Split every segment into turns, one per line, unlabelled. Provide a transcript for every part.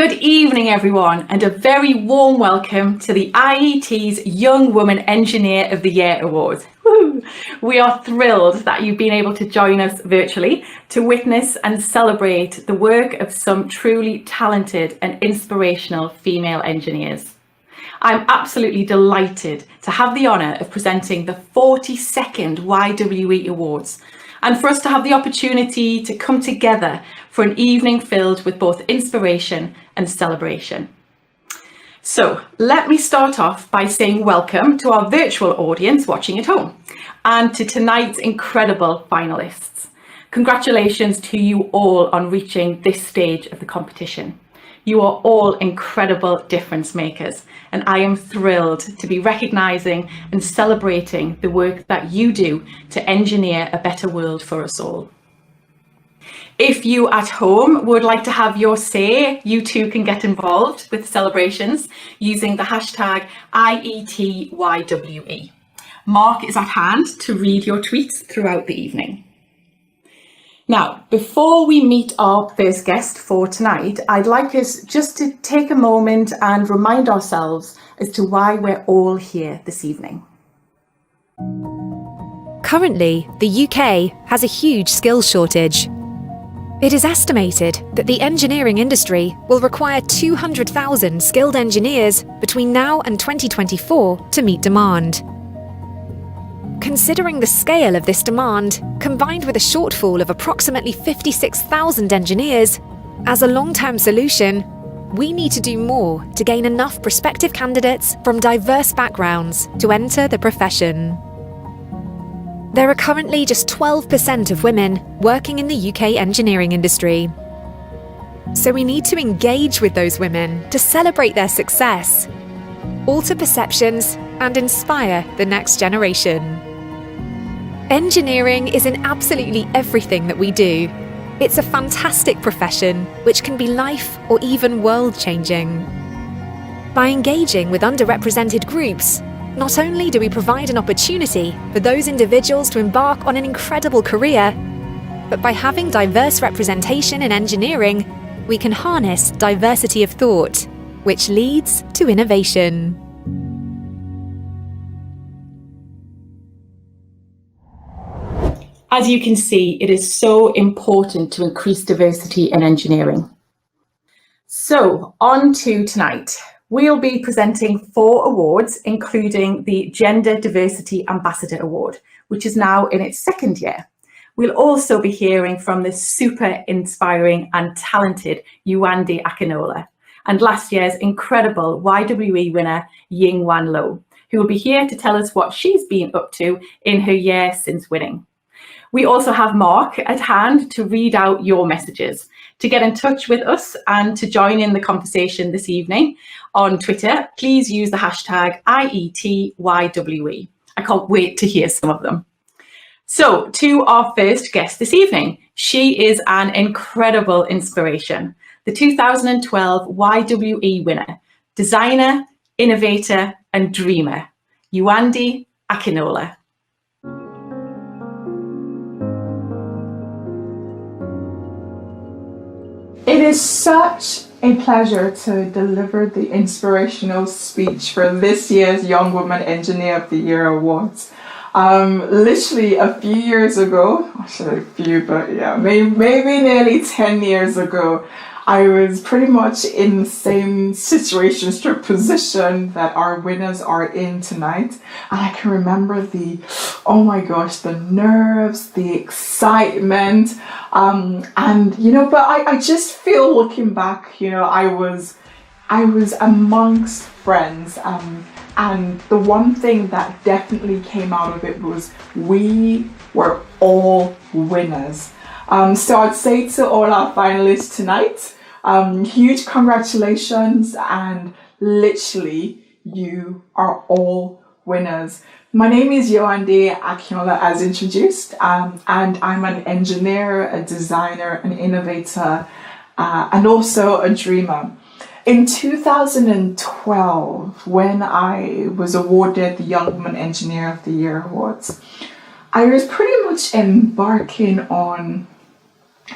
Good evening, everyone, and a very warm welcome to the IET's Young Woman Engineer of the Year Award. Woo! We are thrilled that you've been able to join us virtually to witness and celebrate the work of some truly talented and inspirational female engineers. I'm absolutely delighted to have the honour of presenting the 42nd YWE Awards, and for us to have the opportunity to come together for an evening filled with both inspiration and celebration. So let me start off by saying welcome to our virtual audience watching at home and to tonight's incredible finalists. Congratulations to you all on reaching this stage of the competition. You are all incredible difference makers, and I am thrilled to be recognising and celebrating the work that you do to engineer a better world for us all. If you at home would like to have your say, you too can get involved with the celebrations using the hashtag IETYWE. Mark is at hand to read your tweets throughout the evening. Now, before we meet our first guest for tonight, I'd like us just to take a moment and remind ourselves as to why we're all here this evening.
Currently, the UK has a huge skills shortage. It is estimated that the engineering industry will require 200,000 skilled engineers between now and 2024 to meet demand. Considering the scale of this demand, combined with a shortfall of approximately 56,000 engineers, as a long-term solution, we need to do more to gain enough prospective candidates from diverse backgrounds to enter the profession. There are currently just 12% of women working in the UK engineering industry. So we need to engage with those women to celebrate their success, alter perceptions, and inspire the next generation. Engineering is in absolutely everything that we do. It's a fantastic profession which can be life or even world-changing. By engaging with underrepresented groups, not only do we provide an opportunity for those individuals to embark on an incredible career, but by having diverse representation in engineering, we can harness diversity of thought, which leads to innovation.
As you can see, it is so important to increase diversity in engineering. So, on to tonight. We'll be presenting 4 awards, including the Gender Diversity Ambassador Award, which is now in its 2nd year. We'll also be hearing from the super inspiring and talented Yuandi Akinola, and last year's incredible YWE winner, Ying-Wan Lo, who will be here to tell us what she's been up to in her year since winning. We also have Mark at hand to read out your messages. To get in touch with us and to join in the conversation this evening on Twitter, please use the hashtag IETYWE. I can't wait to hear some of them. So, to our first guest this evening. She is an incredible inspiration. The 2012 YWE winner, designer, innovator, and dreamer, Yuandi Akinola.
It is such a pleasure to deliver the inspirational speech for this year's Young Woman Engineer of the Year Awards. Literally a few years ago, I should say a few, but yeah, maybe nearly 10 years ago, I was pretty much in the same situation, stroke position that our winners are in tonight. And I can remember oh my gosh, the nerves, the excitement, and you know, but I just feel looking back, you know, I was amongst friends, and the one thing that definitely came out of it was we were all winners. So I'd say to all our finalists tonight, huge congratulations, and literally you are all winners. My name is Yuandi Akinola, as introduced, and I'm an engineer, a designer, an innovator, and also a dreamer. In 2012, when I was awarded the Young Woman Engineer of the Year Awards, I was pretty much embarking on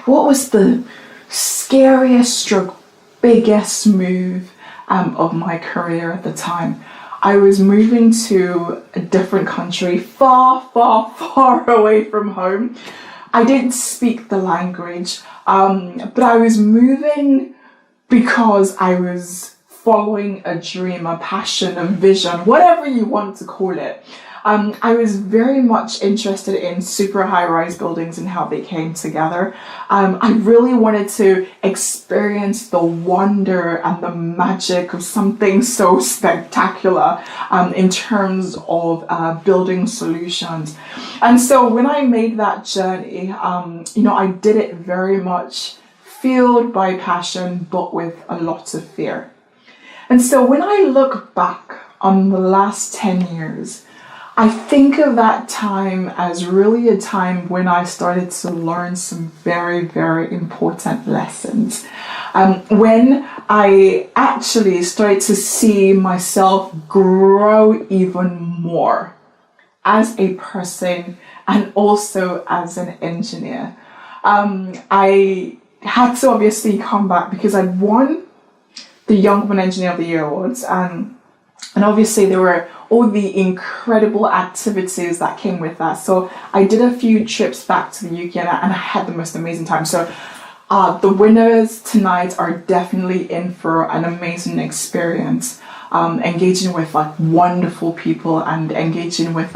what was the scariest stroke biggest move of my career at the time. I was moving to a different country, far, far, far away from home. I didn't speak the language, but I was moving because I was following a dream, a passion, a vision, whatever you want to call it. I was very much interested in super high-rise buildings and how they came together. I really wanted to experience the wonder and the magic of something so spectacular in terms of building solutions. And so when I made that journey, I did it very much fueled by passion, but with a lot of fear. And so when I look back on the last 10 years, I think of that time as really a time when I started to learn some very, very important lessons. When I actually started to see myself grow even more as a person and also as an engineer. I had to obviously come back because I'd won the Young Woman Engineer of the Year awards, and obviously there were all the incredible activities that came with that. So I did a few trips back to the UK and I had the most amazing time. So the winners tonight are definitely in for an amazing experience, engaging with like wonderful people and engaging with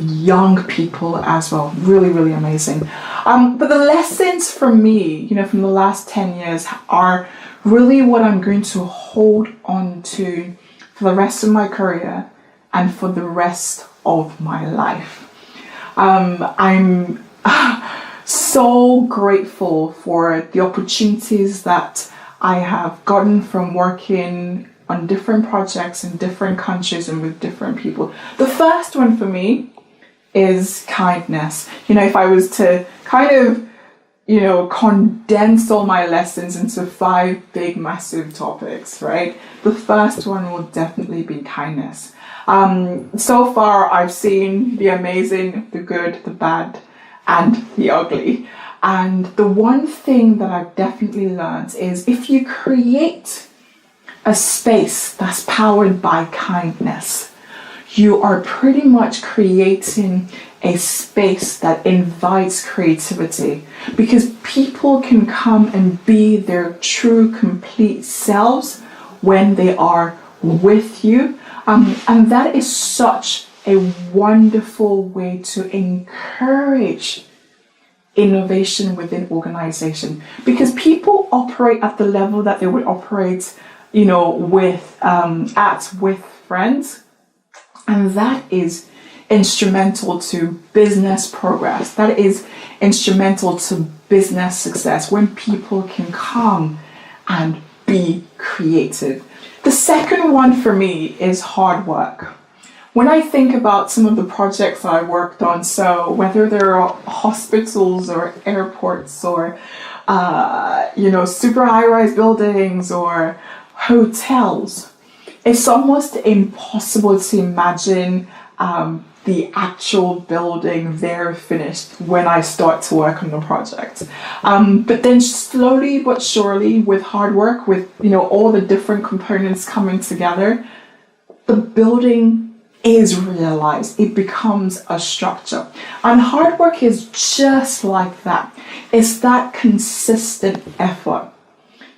young people as well. Really, really amazing. But the lessons for me, from the last 10 years are really what I'm going to hold on to for the rest of my career and for the rest of my life. I'm so grateful for the opportunities that I have gotten from working on different projects in different countries and with different people. The first one for me is kindness. If I was to kind of condense all my lessons into 5 big, massive topics, right? The first one will definitely be kindness. So far, I've seen the amazing, the good, the bad, and the ugly. And the one thing that I've definitely learned is if you create a space that's powered by kindness, you are pretty much creating a space that invites creativity, because people can come and be their true, complete selves when they are with you. And that is such a wonderful way to encourage innovation within organization, because people operate at the level that they would operate, with friends. And that is instrumental to business progress. That is instrumental to business success, when people can come and be creative. The second one for me is hard work. When I think about some of the projects that I worked on, so whether they're hospitals or airports or, super high-rise buildings or hotels, it's almost impossible to imagine the actual building there finished when I start to work on the project. But then slowly but surely, with hard work, with all the different components coming together, the building is realized. It becomes a structure. And hard work is just like that. It's that consistent effort.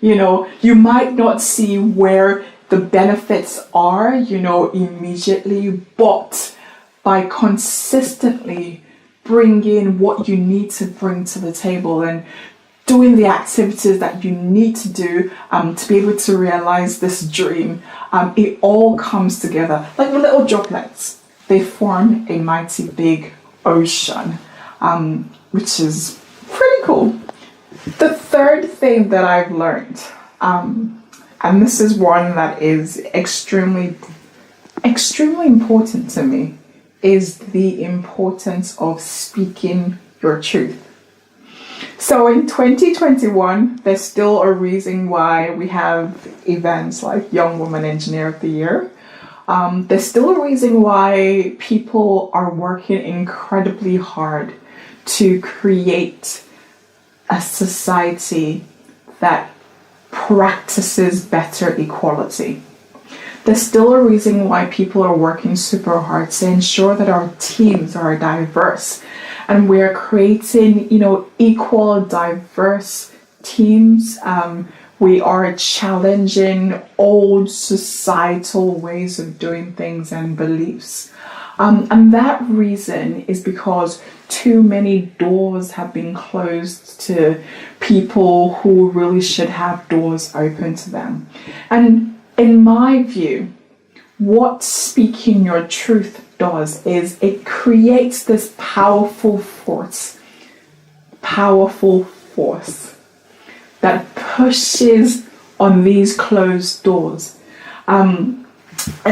You might not see where the benefits are, immediately, but by consistently bringing what you need to bring to the table and doing the activities that you need to do to be able to realize this dream, it all comes together like the little droplets. They form a mighty big ocean, which is pretty cool. The third thing that I've learned, and this is one that is extremely important to me, is the importance of speaking your truth. So in 2021, there's still a reason why we have events like Young Woman Engineer of the Year. There's still a reason why people are working incredibly hard to create a society that practices better equality. There's still a reason why people are working super hard to ensure that our teams are diverse, and we're creating, equal, diverse teams. We are challenging old societal ways of doing things and beliefs. And that reason is because too many doors have been closed to people who really should have doors open to them. And in my view, what speaking your truth does is it creates this powerful force that pushes on these closed doors. And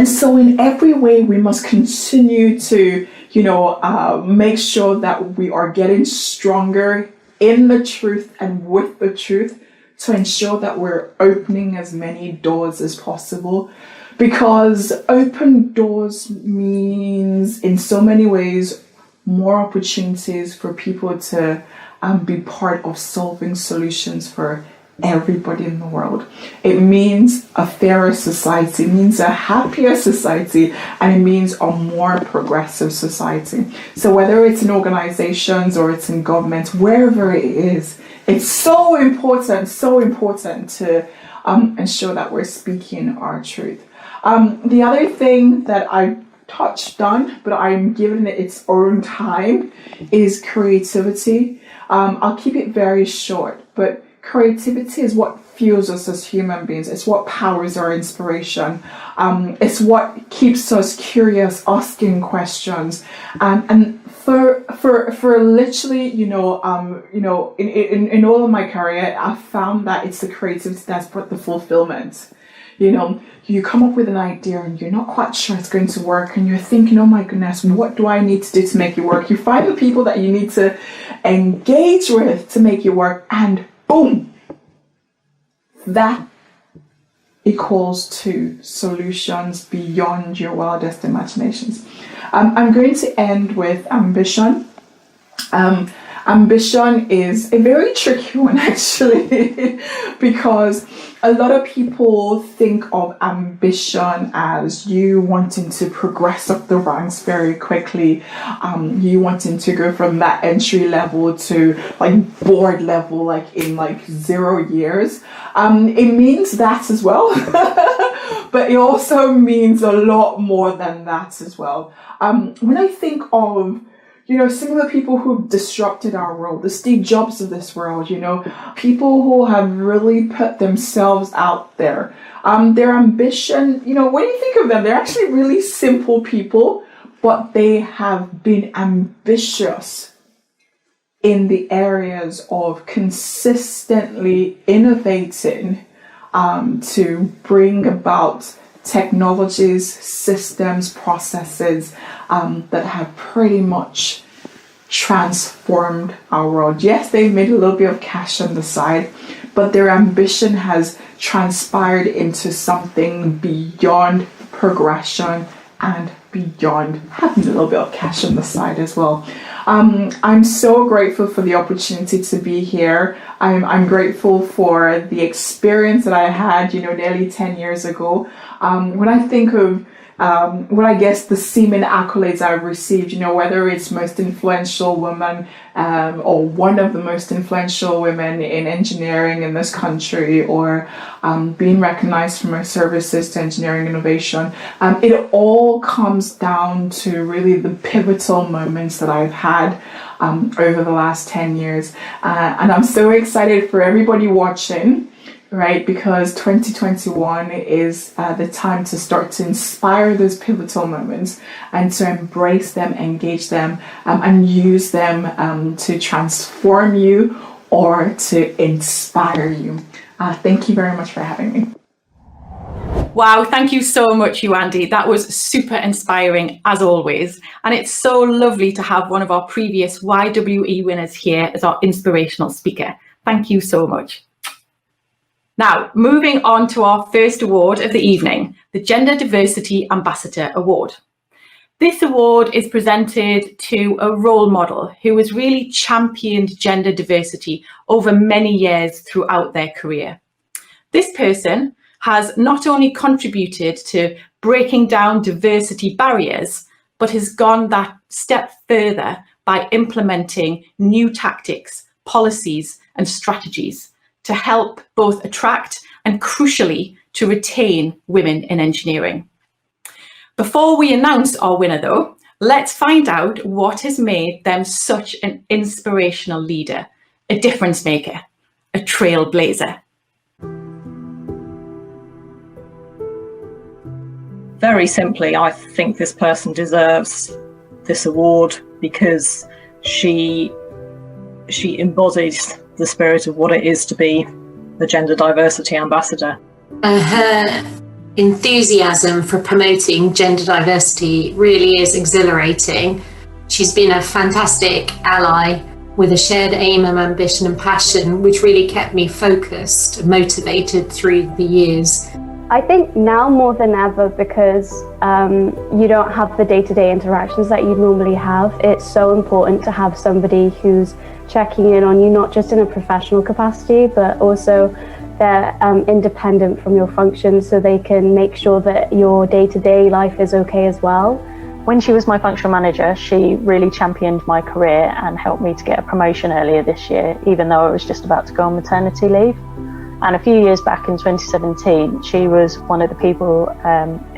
so in every way, we must continue to, make sure that we are getting stronger in the truth and with the truth to ensure that we're opening as many doors as possible. Because open doors means, in so many ways, more opportunities for people to be part of solving solutions for everybody in the world. It means a fairer society, it means a happier society, and it means a more progressive society. So whether it's in organizations or it's in government, wherever it is, it's so important to ensure that we're speaking our truth. The other thing that I touched on, but I'm giving it its own time, is creativity. I'll keep it very short, but creativity is what fuels us as human beings. It's what powers our inspiration. It's what keeps us curious, asking questions. And for literally, in all of my career, I've found that it's the creativity that's brought the fulfillment. You come up with an idea and you're not quite sure it's going to work, and you're thinking, oh my goodness, what do I need to do to make it work? You find the people that you need to engage with to make it work, and boom, that equals to solutions beyond your wildest imaginations. I'm going to end with ambition. Ambition is a very tricky one, actually, because a lot of people think of ambition as you wanting to progress up the ranks very quickly, you wanting to go from that entry level to board level, in 0 years. It means that as well, but it also means a lot more than that as well. When I think of some of the people who've disrupted our world, the Steve Jobs of this world, people who have really put themselves out there. Their ambition, when you think of them, they're actually really simple people, but they have been ambitious in the areas of consistently innovating to bring about technologies, systems, processes that have pretty much transformed our world. Yes, they've made a little bit of cash on the side, but their ambition has transpired into something beyond progression and beyond having a little bit of cash on the side as well. I'm so grateful for the opportunity to be here. I'm grateful for the experience that I had, nearly 10 years ago. When I think of the seeming accolades I've received, whether it's most influential woman or one of the most influential women in engineering in this country, or being recognized for my services to engineering innovation, it all comes down to really the pivotal moments that I've had over the last 10 years. And I'm so excited for everybody watching, right? Because 2021 is the time to start to inspire those pivotal moments and to embrace them, engage them, and use them to transform you or to inspire you. Thank you very much for having me.
Wow, thank you so much, Andy. That was super inspiring as always. And it's so lovely to have one of our previous YWE winners here as our inspirational speaker. Thank you so much. Now, moving on to our first award of the evening, the Gender Diversity Ambassador Award. This award is presented to a role model who has really championed gender diversity over many years throughout their career. This person has not only contributed to breaking down diversity barriers, but has gone that step further by implementing new tactics, policies, and strategies to help both attract and, crucially, to retain women in engineering. Before we announce our winner, though, let's find out what has made them such an inspirational leader, a difference maker, a trailblazer.
Very simply, I think this person deserves this award because she embodies the spirit of what it is to be the gender diversity ambassador.
Her enthusiasm for promoting gender diversity really is exhilarating. She's been a fantastic ally with a shared aim and ambition and passion, which really kept me focused and motivated through the years.
I think now more than ever, because you don't have the day-to-day interactions that you normally have, it's so important to have somebody who's checking in on you, not just in a professional capacity, but also they're independent from your functions, so they can make sure that your day-to-day life is okay as well.
When she was my functional manager, she really championed my career and helped me to get a promotion earlier this year, even though I was just about to go on maternity leave. And a few years back in 2017, she was one of the people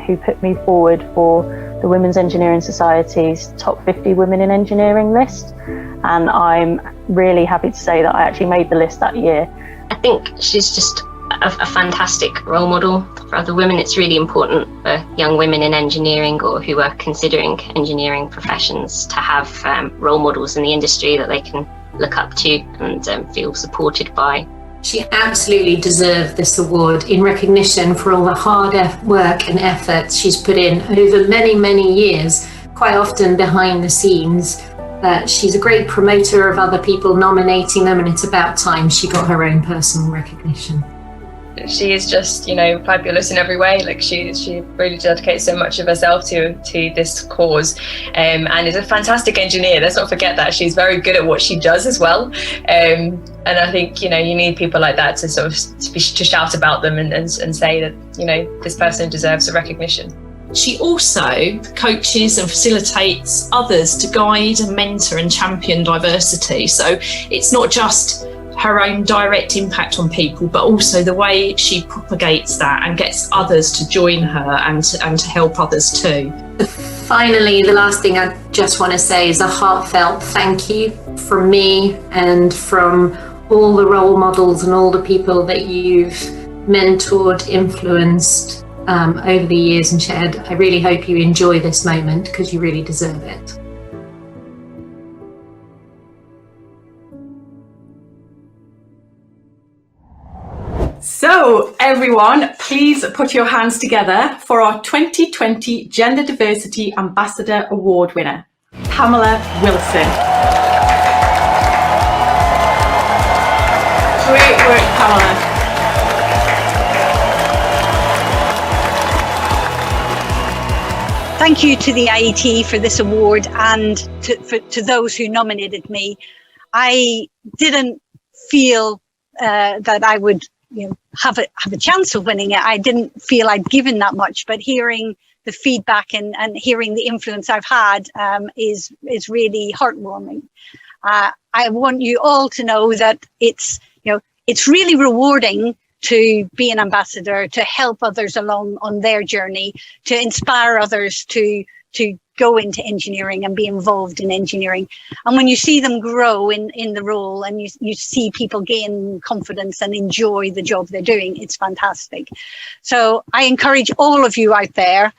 who put me forward for the Women's Engineering Society's top 50 women in engineering list. And I'm really happy to say that I actually made the list that year.
I think she's just a fantastic role model for other women. It's really important for young women in engineering or who are considering engineering professions to have role models in the industry that they can look up to and feel supported by.
She absolutely deserved this award in recognition for all the hard work and effort she's put in over many, many years, quite often behind the scenes. She's a great promoter of other people, nominating them, and it's about time she got her own personal recognition.
She is just, fabulous in every way. Like she really dedicates so much of herself to this cause, and is a fantastic engineer. Let's not forget that she's very good at what she does as well. And I think you need people like that to sort of to shout about them and say that this person deserves a recognition.
She also coaches and facilitates others to guide and mentor and champion diversity. So it's not just her own direct impact on people, but also the way she propagates that and gets others to join her and to help others too.
Finally, the last thing I just want to say is a heartfelt thank you from me and from all the role models and all the people that you've mentored, influenced over the years and shared. I really hope you enjoy this moment because you really deserve it.
So everyone, please put your hands together for our 2020 Gender Diversity Ambassador Award winner, Pamela Wilson. Great work, Pamela.
Thank you to the IET for this award and to those who nominated me. I didn't feel that I would have a chance of winning it. I didn't feel I'd given that much, but hearing the feedback and hearing the influence I've had is really heartwarming. I want you all to know that it's really rewarding to be an ambassador, to help others along on their journey, to inspire others to go into engineering and be involved in engineering. And when you see them grow in the role and you see people gain confidence and enjoy the job they're doing, it's fantastic. So I encourage all of you out there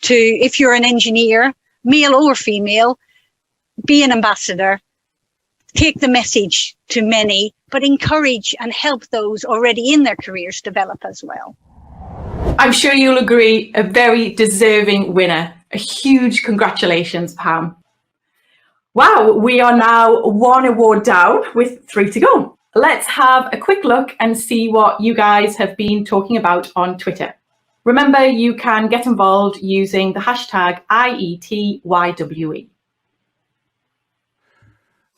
to, if you're an engineer, male or female, be an ambassador, take the message to many, but encourage and help those already in their careers develop as well.
I'm sure you'll agree, a very deserving winner. A huge congratulations, Pam. Wow, we are now one award down with 3 to go. Let's have a quick look and see what you guys have been talking about on Twitter. Remember, you can get involved using the hashtag IETYWE.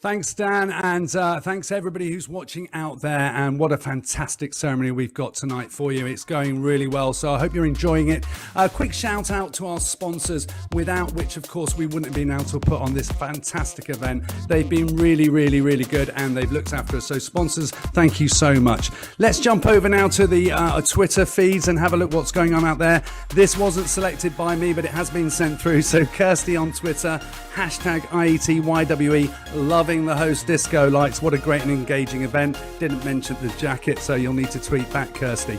Thanks, Dan, and thanks everybody who's watching out there. And what a fantastic ceremony we've got tonight for you. It's going really well, so I hope you're enjoying it. A quick shout out to our sponsors, without which, of course, we wouldn't have been able to put on this fantastic event. They've been really, really, really good, and they've looked after us. So sponsors, thank you so much. Let's jump over now to the Twitter feeds and have a look what's going on out there. This wasn't selected by me, but it has been sent through. So Kirsty on Twitter, hashtag IETYWE, loving the host disco lights. What a great and engaging event. Didn't mention the jacket, so you'll need to tweet back, Kirsty.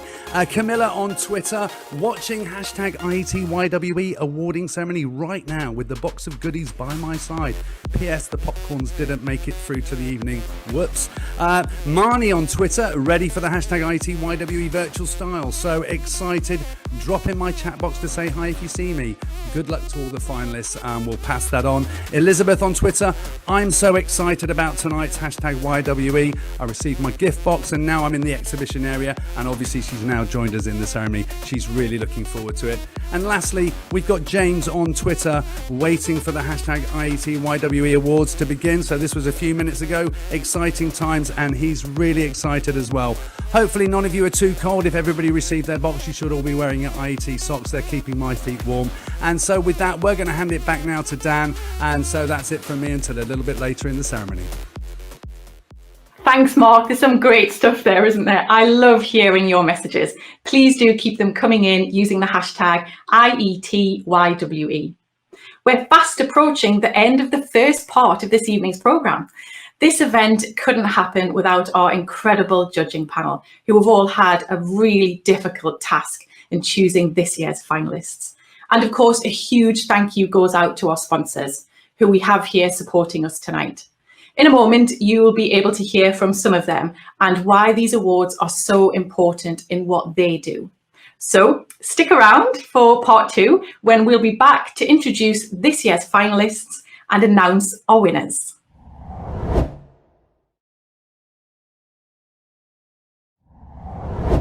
Camilla on Twitter, watching hashtag IETYWE awarding ceremony right now with the box of goodies by my side. P.S. the popcorns didn't make it through to the evening. Whoops. Marnie on Twitter, ready for the hashtag IETYWE virtual style. So excited. Drop in my chat box to say hi if you see me. Good luck to all the finalists. We'll pass that on. Elizabeth on Twitter, I'm so excited about tonight's hashtag YWE. I received my gift box and now I'm in the exhibition area, and obviously she's now joined us in the ceremony. She's really looking forward to it. And lastly, we've got James on Twitter waiting for the hashtag IETYWE awards to begin. So this was a few minutes ago. Exciting times, and he's really excited as well. Hopefully none of you are too cold. If everybody received their box, you should all be wearing your IET socks. They're keeping my feet warm. And so with that, we're going to hand it back now to Dan. And so that's it from me until a little bit later in the ceremony.
Thanks, Mark. There's some great stuff there, isn't there? I love hearing your messages. Please do keep them coming in using the hashtag IETYWE. We're fast approaching the end of the first part of this evening's programme. This event couldn't happen without our incredible judging panel, who have all had a really difficult task in choosing this year's finalists. And of course, a huge thank you goes out to our sponsors, who we have here supporting us tonight. In a moment, you will be able to hear from some of them and why these awards are so important in what they do. So stick around for part 2, when we'll be back to introduce this year's finalists and announce our winners.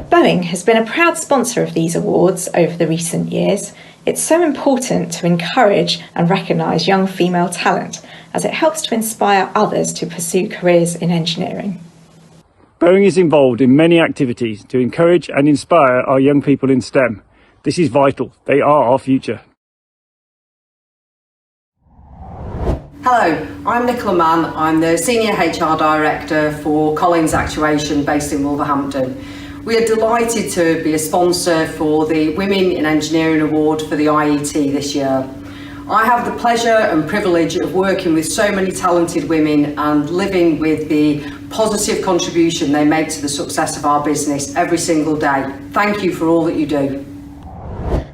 Boeing has been a proud sponsor of these awards over the recent years. It's so important to encourage and recognise young female talent, as it helps to inspire others to pursue careers in engineering.
Boeing is involved in many activities to encourage and inspire our young people in STEM. This is vital. They are our future.
Hello, I'm Nicola Mann. I'm the Senior HR Director for Collins Actuation based in Wolverhampton. We are delighted to be a sponsor for the Women in Engineering Award for the IET this year. I have the pleasure and privilege of working with so many talented women and living with the positive contribution they make to the success of our business every single day. Thank you for all that you do.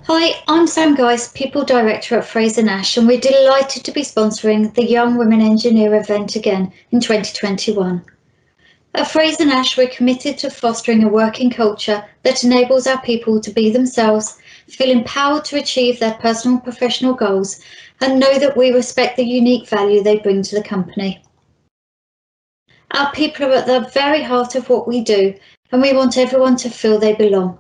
Hi, I'm Sam Geis, People Director at Fraser Nash, and we're delighted to be sponsoring the Young Women Engineer event again in 2021. At Fraser Nash, we're committed to fostering a working culture that enables our people to be themselves, feel empowered to achieve their personal and professional goals, and know that we respect the unique value they bring to the company. Our people are at the very heart of what we do, and we want everyone to feel they belong.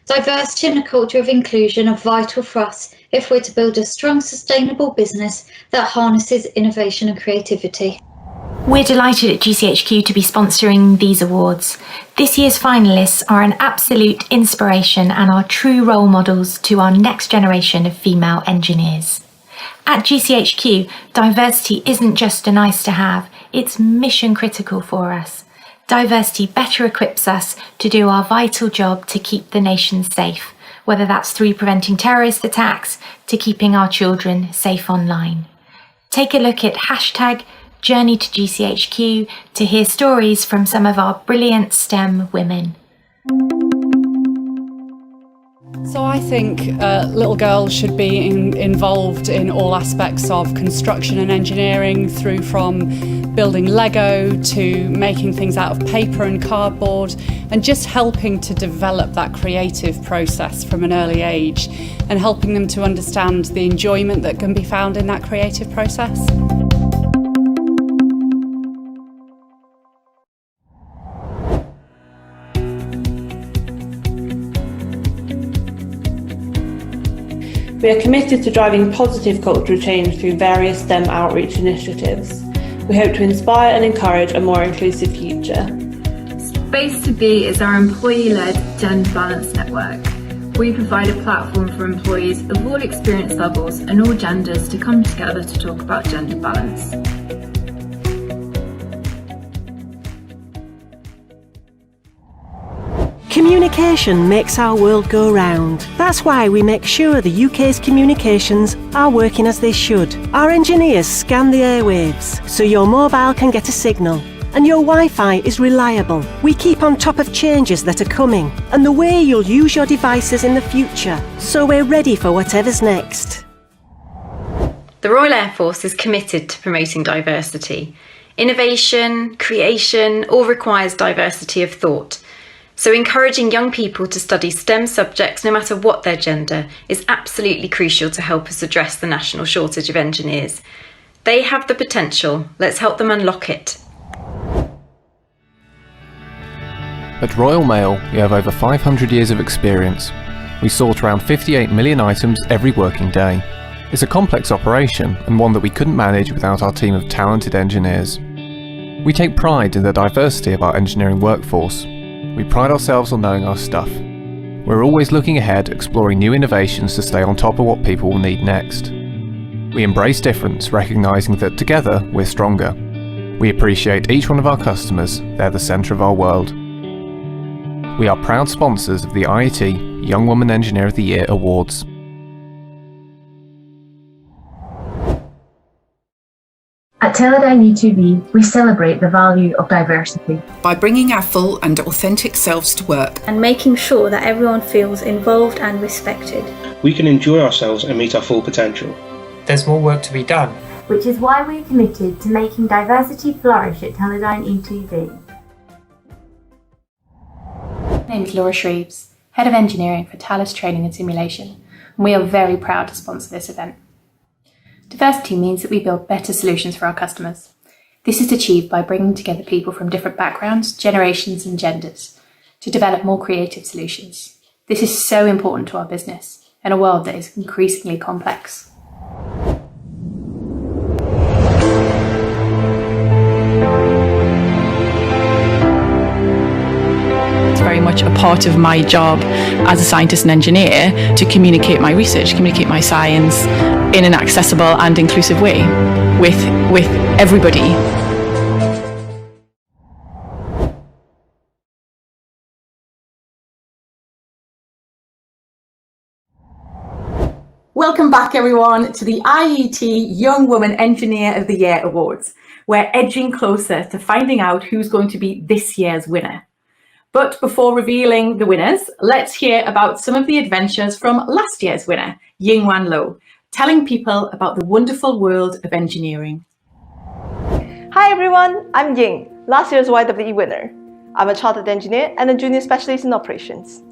Diversity and a culture of inclusion are vital for us if we're to build a strong, sustainable business that harnesses innovation and creativity.
We're delighted at GCHQ to be sponsoring these awards. This year's finalists are an absolute inspiration and are true role models to our next generation of female engineers. At GCHQ, diversity isn't just a nice to have, it's mission critical for us. Diversity better equips us to do our vital job to keep the nation safe, whether that's through preventing terrorist attacks to keeping our children safe online. Take a look at hashtag Journey to GCHQ to hear stories from some of our brilliant STEM women.
So I think little girls should be involved in all aspects of construction and engineering, through from building Lego to making things out of paper and cardboard, and just helping to develop that creative process from an early age and helping them to understand the enjoyment that can be found in that creative process.
We are committed to driving positive cultural change through various STEM outreach initiatives. We hope to inspire and encourage a more inclusive future.
Space to Be is our employee-led gender balance network. We provide a platform for employees of all experience levels and all genders to come together to talk about gender balance.
Communication makes our world go round. That's why we make sure the UK's communications are working as they should. Our engineers scan the airwaves so your mobile can get a signal and your Wi-Fi is reliable. We keep on top of changes that are coming and the way you'll use your devices in the future, so we're ready for whatever's next.
The Royal Air Force is committed to promoting diversity. Innovation, creation, all requires diversity of thought. So encouraging young people to study STEM subjects, no matter what their gender, is absolutely crucial to help us address the national shortage of engineers. They have the potential. Let's help them unlock it.
At Royal Mail, we have over 500 years of experience. We sort around 58 million items every working day. It's a complex operation and one that we couldn't manage without our team of talented engineers. We take pride in the diversity of our engineering workforce. We pride ourselves on knowing our stuff. We're always looking ahead, exploring new innovations to stay on top of what people will need next. We embrace difference, recognising that together we're stronger. We appreciate each one of our customers, they're the centre of our world. We are proud sponsors of the IET Young Woman Engineer of the Year Awards.
At Teledyne E2V, we celebrate the value of diversity
by bringing our full and authentic selves to work
and making sure that everyone feels involved and respected.
We can enjoy ourselves and meet our full potential.
There's more work to be done,
which is why we're committed to making diversity flourish at Teledyne E2V.
My name is Laura Shreves, Head of Engineering for Thales Training and Simulation, and we are very proud to sponsor this event. Diversity means that we build better solutions for our customers. This is achieved by bringing together people from different backgrounds, generations and genders to develop more creative solutions. This is so important to our business in a world that is increasingly complex.
Very much a part of my job as a scientist and engineer to communicate my research, communicate my science in an accessible and inclusive way with everybody.
Welcome back everyone to the IET Young Woman Engineer of the Year Awards. We're edging closer to finding out who's going to be this year's winner. But before revealing the winners, let's hear about some of the adventures from last year's winner, Yingwan Lo, telling people about the wonderful world of engineering.
Hi everyone, I'm Ying, last year's YWE winner. I'm a chartered engineer and a junior specialist in operations.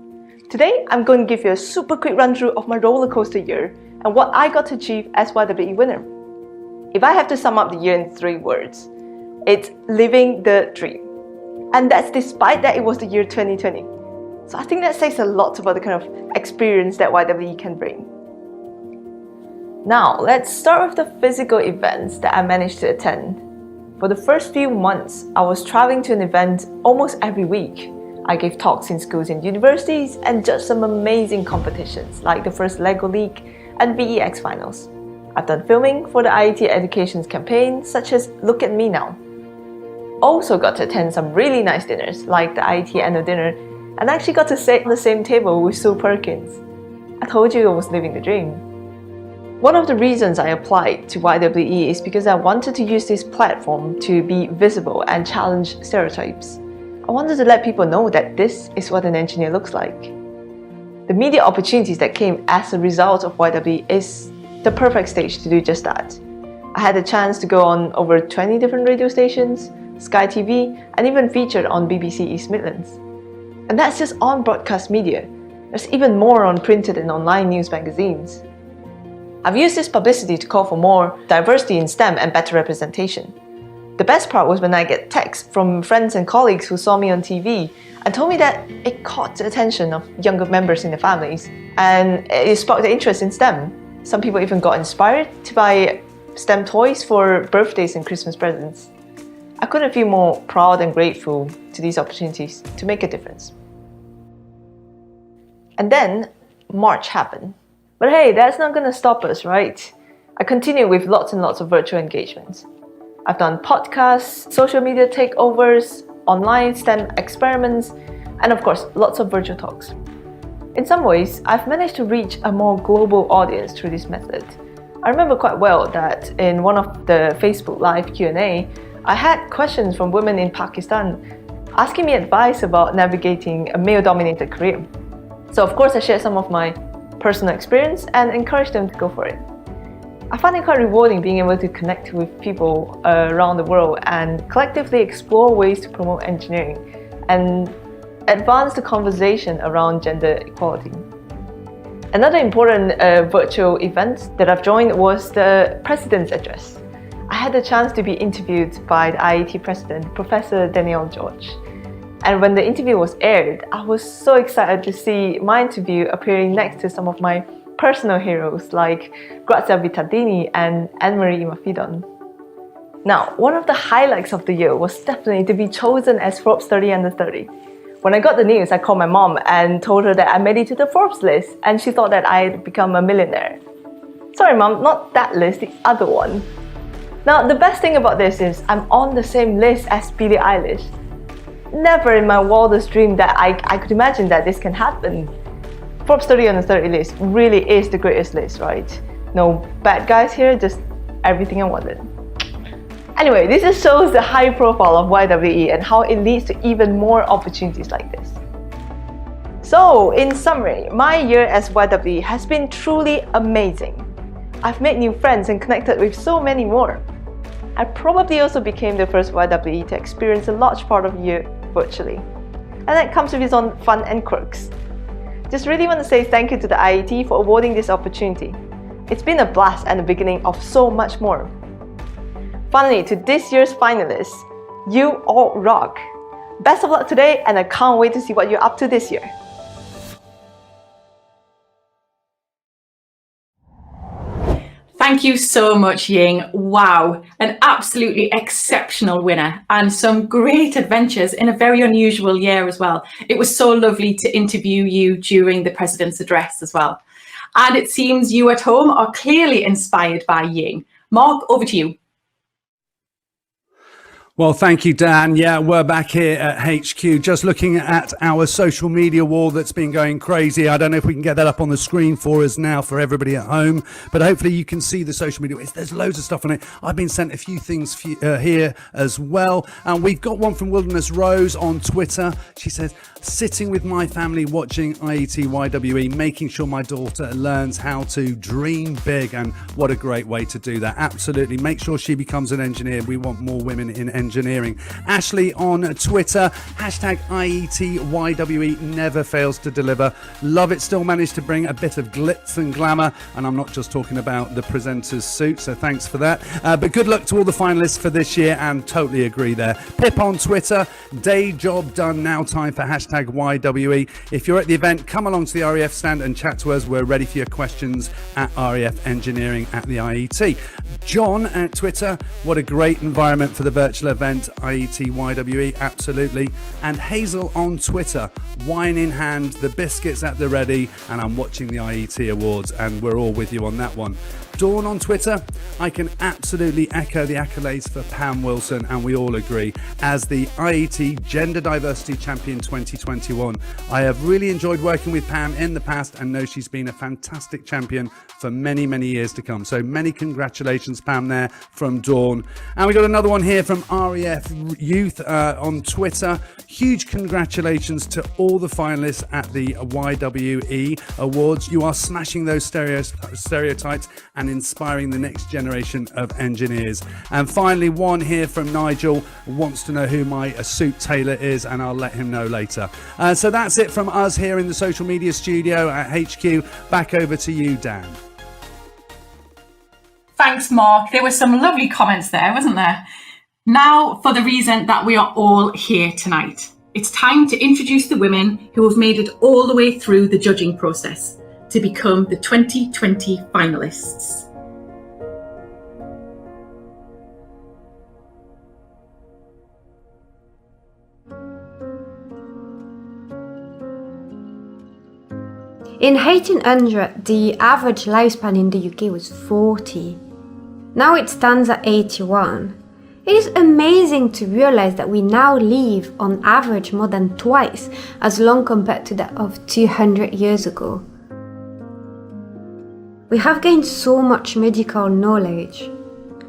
Today, I'm going to give you a super quick run through of my roller coaster year and what I got to achieve as YWE winner. If I have to sum up the year in 3 words, it's living the dream. And that's despite that it was the year 2020. So I think that says a lot about the kind of experience that YWE can bring. Now, let's start with the physical events that I managed to attend. For the first few months, I was traveling to an event almost every week. I gave talks in schools and universities and judged some amazing competitions like the first LEGO League and VEX finals. I've done filming for the IET Education's campaign, such as Look at Me Now. Also got to attend some really nice dinners like the IET annual dinner and actually got to sit on the same table with Sue Perkins. I told you I was living the dream. One of the reasons I applied to YWE is because I wanted to use this platform to be visible and challenge stereotypes. I wanted to let people know that this is what an engineer looks like. The media opportunities that came as a result of YWE is the perfect stage to do just that. I had the chance to go on over 20 different radio stations, Sky TV, and even featured on BBC East Midlands. And that's just on broadcast media. There's even more on printed and online news magazines. I've used this publicity to call for more diversity in STEM and better representation. The best part was when I get texts from friends and colleagues who saw me on TV and told me that it caught the attention of younger members in the families and it sparked the interest in STEM. Some people even got inspired to buy STEM toys for birthdays and Christmas presents. I couldn't feel more proud and grateful to these opportunities to make a difference. And then March happened. But hey, that's not going to stop us, right? I continue with lots and lots of virtual engagements. I've done podcasts, social media takeovers, online STEM experiments, and of course, lots of virtual talks. In some ways, I've managed to reach a more global audience through this method. I remember quite well that in one of the Facebook Live Q&A, I had questions from women in Pakistan asking me advice about navigating a male-dominated career. So of course I shared some of my personal experience and encouraged them to go for it. I find it quite rewarding being able to connect with people around the world and collectively explore ways to promote engineering and advance the conversation around gender equality. Another important virtual event that I've joined was the President's Address. I had the chance to be interviewed by the IET President, Professor Danielle George. And when the interview was aired, I was so excited to see my interview appearing next to some of my personal heroes like Grazia Vittadini and Anne-Marie Imafidon. Now, one of the highlights of the year was definitely to be chosen as Forbes 30 Under 30. When I got the news, I called my mom and told her that I made it to the Forbes list, and she thought that I had become a millionaire. Sorry mom, not that list, the other one. Now, the best thing about this is I'm on the same list as Billie Eilish. Never in my wildest dream that I could imagine that this can happen. Forbes 30 Under 30 list really is the greatest list, right? No bad guys here, just everything I wanted. Anyway, this just shows the high profile of YWE and how it leads to even more opportunities like this. So, in summary, my year as YWE has been truly amazing. I've made new friends and connected with so many more. I probably also became the first YWE to experience a large part of the year virtually. And that comes with its own fun and quirks. Just really want to say thank you to the IET for awarding this opportunity. It's been a blast and the beginning of so much more. Finally, to this year's finalists, you all rock! Best of luck today, and I can't wait to see what you're up to this year.
Thank you so much, Ying. Wow, an absolutely exceptional winner and some great adventures in a very unusual year as well. It was so lovely to interview you during the President's Address as well. And it seems you at home are clearly inspired by Ying. Mark, over to you.
Well, thank you, Dan. Yeah, we're back here at HQ, just looking at our social media wall that's been going crazy. I don't know if we can get that up on the screen for us now for everybody at home, but hopefully you can see the social media. There's loads of stuff on it. I've been sent a few things here as well. And we've got one from Wilderness Rose on Twitter. She says, sitting with my family watching IET YWE, making sure my daughter learns how to dream big. And what a great way to do that. Absolutely. Make sure she becomes an engineer. We want more women in engineering. Ashley on Twitter, hashtag IET YWE never fails to deliver. Love it, still managed to bring a bit of glitz and glamour. And I'm not just talking about the presenter's suit, so thanks for that. But good luck to all the finalists for this year, and totally agree there. Pip on Twitter, day job done, now time for hashtag YWE. If you're at the event, come along to the REF stand and chat to us. We're ready for your questions at REF Engineering at the IET. John at Twitter, what a great environment for the virtual event, IET YWE, absolutely. And Hazel on Twitter, wine in hand, the biscuits at the ready, and I'm watching the IET Awards, and we're all with you on that one. Dawn on Twitter, I can absolutely echo the accolades for Pam Wilson, and we all agree, as the IET Gender Diversity Champion 2021. I have really enjoyed working with Pam in the past and know she's been a fantastic champion for many, many years to come. So many congratulations, Pam, there from Dawn. And we got another one here from REF Youth on Twitter. Huge congratulations to all the finalists at the YWE Awards. You are smashing those stereotypes and inspiring the next generation of engineers. And finally, one here from Nigel, wants to know who my suit tailor is, and I'll let him know later. So that's it from us here in the social media studio at HQ. Back over to you, Dan.
Thanks, Mark. There were some lovely comments there, wasn't there? Now, for the reason that we are all here tonight. It's time to introduce the women who have made it all the way through the judging process to become the 2020 finalists.
In 1800, the average lifespan in the UK was 40. Now it stands at 81. It is amazing to realize that we now live on average more than twice as long compared to that of 200 years ago. We have gained so much medical knowledge.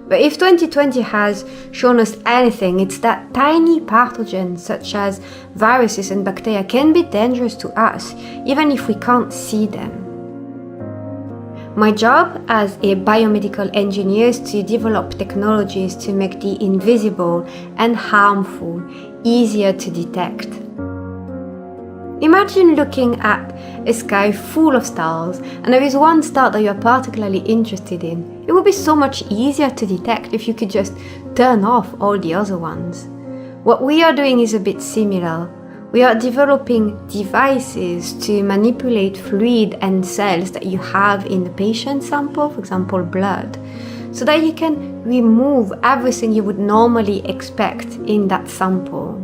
But if 2020 has shown us anything, it's that tiny pathogens such as viruses and bacteria can be dangerous to us, even if we can't see them. My job as a biomedical engineer is to develop technologies to make the invisible and harmful easier to detect. Imagine looking at a sky full of stars and there is one star that you are particularly interested in. It would be so much easier to detect if you could just turn off all the other ones. What we are doing is a bit similar. We are developing devices to manipulate fluid and cells that you have in the patient sample, for example blood, so that you can remove everything you would normally expect in that sample.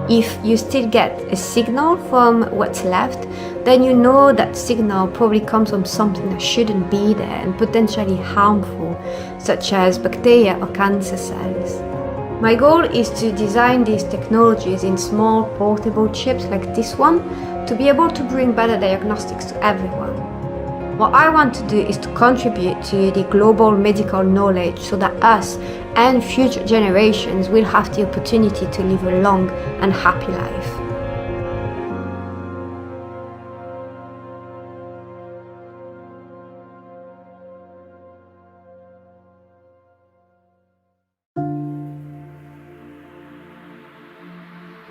If you still get a signal from what's left, then you know that signal probably comes from something that shouldn't be there and potentially harmful, such as bacteria or cancer cells. My goal is to design these technologies in small portable chips like this one to be able to bring better diagnostics to everyone. What I want to do is to contribute to the global medical knowledge so that us and future generations will have the opportunity to live a long and happy life.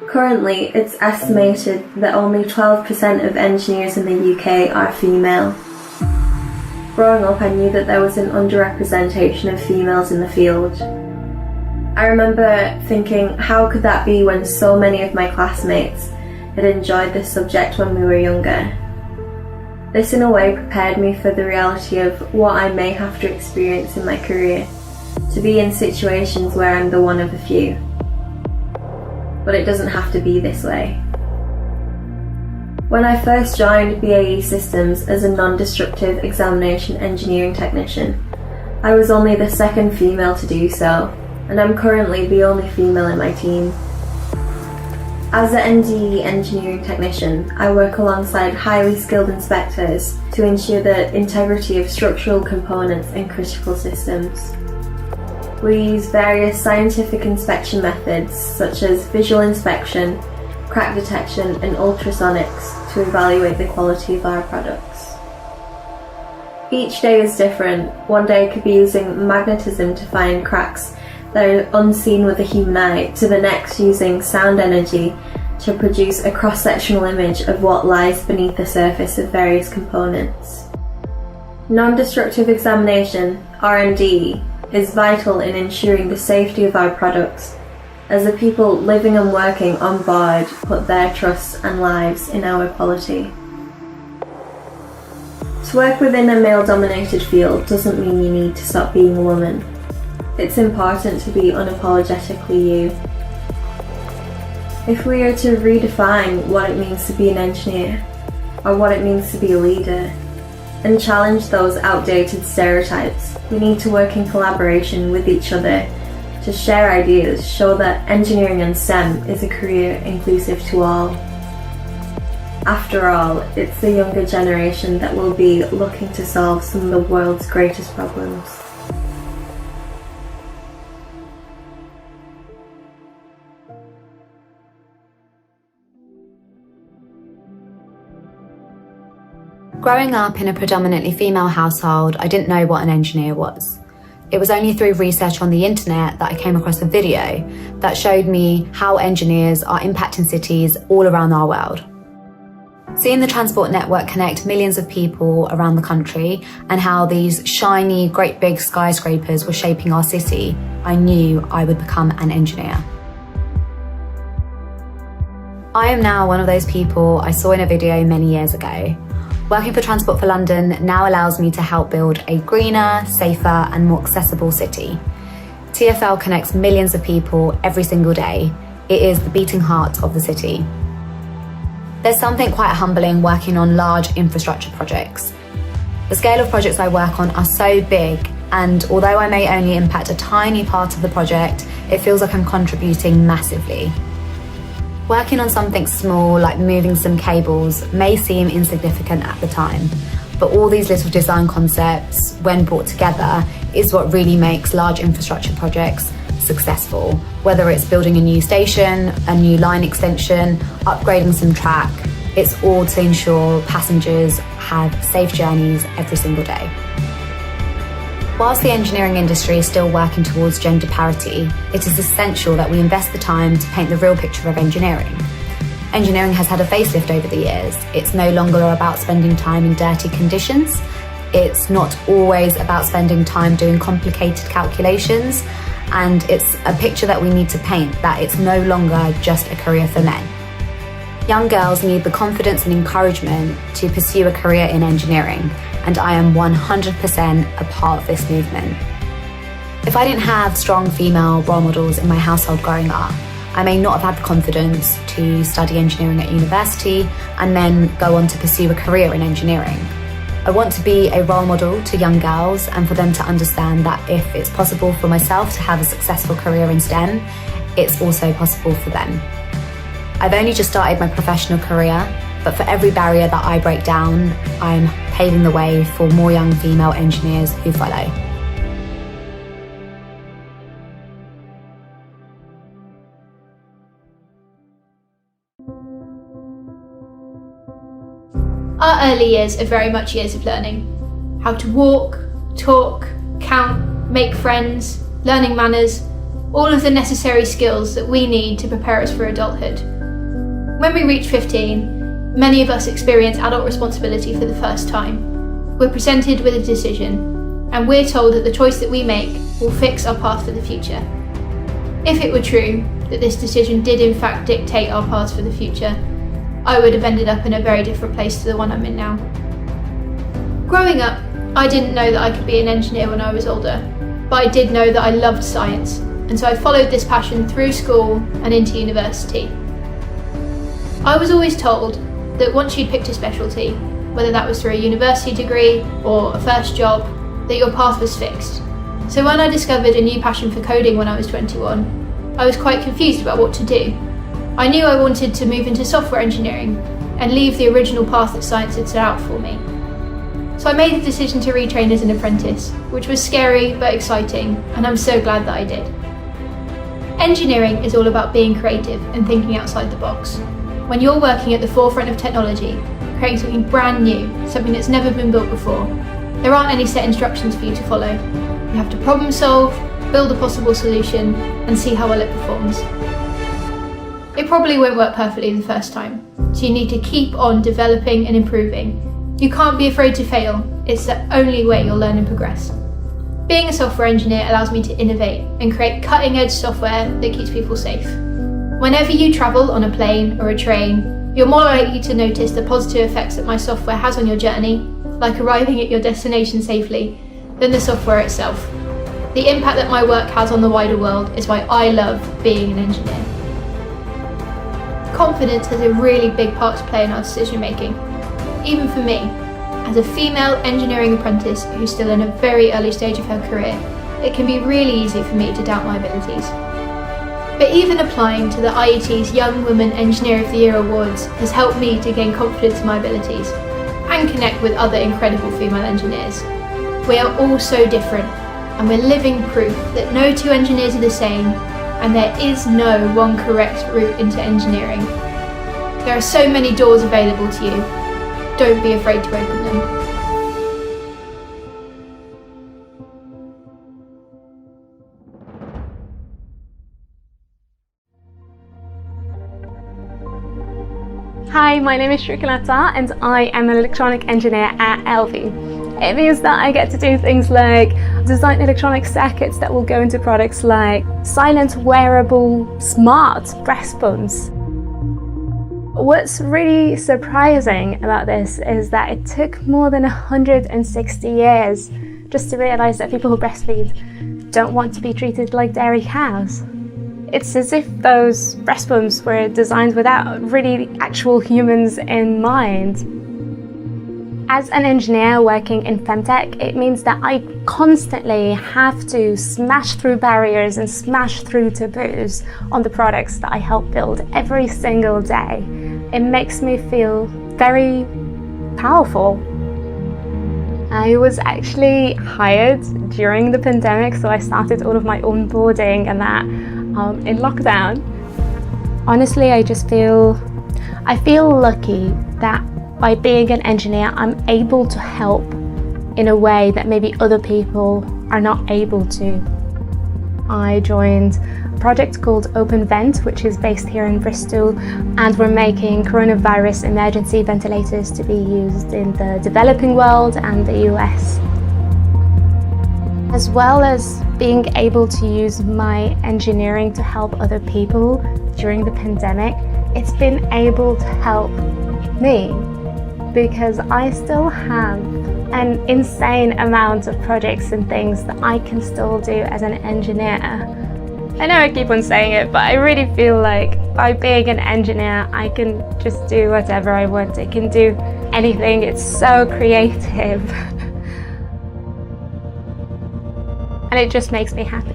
Currently, it's estimated that only 12% of engineers in the UK are female. Growing up, I knew that there was an underrepresentation of females in the field. I remember thinking, how could that be when so many of my classmates had enjoyed this subject when we were younger? This in a way prepared me for the reality of what I may have to experience in my career, to be in situations where I'm the one of a few. But it doesn't have to be this way. When I first joined BAE Systems as a non-destructive examination engineering technician, I was only the second female to do so, and I'm currently the only female in my team. As an NDE engineering technician, I work alongside highly skilled inspectors to ensure the integrity of structural components and critical systems. We use various scientific inspection methods such as visual inspection, crack detection and ultrasonics to evaluate the quality of our products. Each day is different. One day could be using magnetism to find cracks that are unseen with the human eye, to the next using sound energy to produce a cross-sectional image of what lies beneath the surface of various components. Non-destructive examination, R&D, is vital in ensuring the safety of our products, as the people living and working on board put their trusts and lives in our quality. To work within a male-dominated field doesn't mean you need to stop being a woman. It's important to be unapologetically you. If we are to redefine what it means to be an engineer, or what it means to be a leader, and challenge those outdated stereotypes, we need to work in collaboration with each other to share ideas, show that engineering and STEM is a career inclusive to all. After all, it's the younger generation that will be looking to solve some of the world's greatest problems.
Growing up in a predominantly female household, I didn't know what an engineer was. It was only through research on the internet that I came across a video that showed me how engineers are impacting cities all around our world. Seeing the transport network connect millions of people around the country and how these shiny, great big skyscrapers were shaping our city, I knew I would become an engineer. I am now one of those people I saw in a video many years ago. Working for Transport for London now allows me to help build a greener, safer and more accessible city. TfL connects millions of people every single day. It is the beating heart of the city. There's something quite humbling working on large infrastructure projects. The scale of projects I work on are so big, and although I may only impact a tiny part of the project, it feels like I'm contributing massively. Working on something small, like moving some cables, may seem insignificant at the time, but all these little design concepts, when brought together, is what really makes large infrastructure projects successful. Whether it's building a new station, a new line extension, upgrading some track, it's all to ensure passengers have safe journeys every single day. Whilst the engineering industry is still working towards gender parity, it is essential that we invest the time to paint the real picture of engineering. Engineering has had a facelift over the years. It's no longer about spending time in dirty conditions. It's not always about spending time doing complicated calculations. And it's a picture that we need to paint, that it's no longer just a career for men. Young girls need the confidence and encouragement to pursue a career in engineering, and I am 100% a part of this movement. If I didn't have strong female role models in my household growing up, I may not have had the confidence to study engineering at university and then go on to pursue a career in engineering. I want to be a role model to young girls and for them to understand that if it's possible for myself to have a successful career in STEM, it's also possible for them. I've only just started my professional career, but for every barrier that I break down, I'm paving the way for more young female engineers who follow.
Our early years are very much years of learning. How to walk, talk, count, make friends, learning manners, all of the necessary skills that we need to prepare us for adulthood. When we reach 15, many of us experience adult responsibility for the first time. We're presented with a decision, and we're told that the choice that we make will fix our path for the future. If it were true that this decision did in fact dictate our paths for the future, I would have ended up in a very different place to the one I'm in now. Growing up, I didn't know that I could be an engineer when I was older, but I did know that I loved science, and so I followed this passion through school and into university. I was always told that once you'd picked a specialty, whether that was through a university degree or a first job, that your path was fixed. So when I discovered a new passion for coding when I was 21, I was quite confused about what to do. I knew I wanted to move into software engineering and leave the original path that science had set out for me. So I made the decision to retrain as an apprentice, which was scary but exciting, and I'm so glad that I did. Engineering is all about being creative and thinking outside the box. When you're working at the forefront of technology, creating something brand new, something that's never been built before, there aren't any set instructions for you to follow. You have to problem solve, build a possible solution, and see how well it performs. It probably won't work perfectly the first time, so you need to keep on developing and improving. You can't be afraid to fail, it's the only way you'll learn and progress. Being a software engineer allows me to innovate and create cutting-edge software that keeps people safe. Whenever you travel on a plane or a train, you're more likely to notice the positive effects that my software has on your journey, like arriving at your destination safely, than the software itself. The impact that my work has on the wider world is why I love being an engineer. Confidence has a really big part to play in our decision making. Even for me, as a female engineering apprentice who's still in a very early stage of her career, it can be really easy for me to doubt my abilities. But even applying to the IET's Young Woman Engineer of the Year awards has helped me to gain confidence in my abilities and connect with other incredible female engineers. We are all so different, and we're living proof that no two engineers are the same, and there is no one correct route into engineering. There are so many doors available to you. Don't be afraid to open them.
Hi, my name is Shrikalata and I am an electronic engineer at LV. It means that I get to do things like design electronic circuits that will go into products like silent, wearable, smart breast pumps. What's really surprising about this is that it took more than 160 years just to realise that people who breastfeed don't want to be treated like dairy cows. it's as if those breast pumps were designed without really actual humans in mind. As an engineer working in femtech, it means that I constantly have to smash through barriers and smash through taboos on the products that I help build every single day. It makes me feel very powerful. I was actually hired during the pandemic, so I started all of my onboarding and that in lockdown. Honestly, I feel lucky that by being an engineer, I'm able to help in a way that maybe other people are not able to. I joined a project called Open Vent, which is based here in Bristol, and we're making coronavirus emergency ventilators to be used in the developing world and the US. As well as being able to use my engineering to help other people during the pandemic, it's been able to help me, because I still have an insane amount of projects and things that I can still do as an engineer. I know I keep on saying it, but I really feel like by being an engineer, I can just do whatever I want. I can do anything. It's so creative. And it just makes me happy.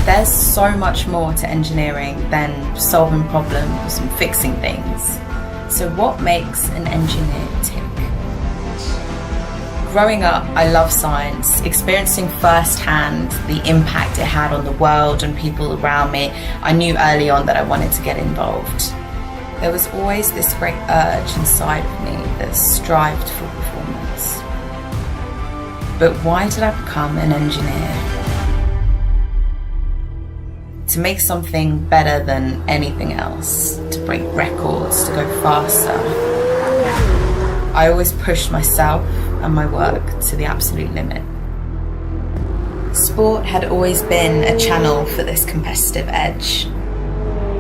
There's so much more to engineering than solving problems and fixing things. So what makes an engineer tick? Growing up, I love science, experiencing firsthand the impact it had on the world and people around me. I knew early on that I wanted to get involved. There was always this great urge inside of me that strived for performance. But why did I become an engineer? To make something better than anything else, to break records, to go faster. I always pushed myself and my work to the absolute limit. Sport had always been a channel for this competitive edge.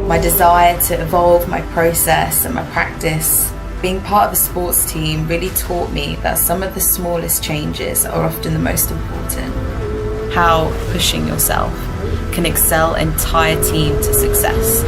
My desire to evolve my process and my practice, being part of a sports team really taught me that some of the smallest changes are often the most important. How pushing yourself can excel an entire team to success.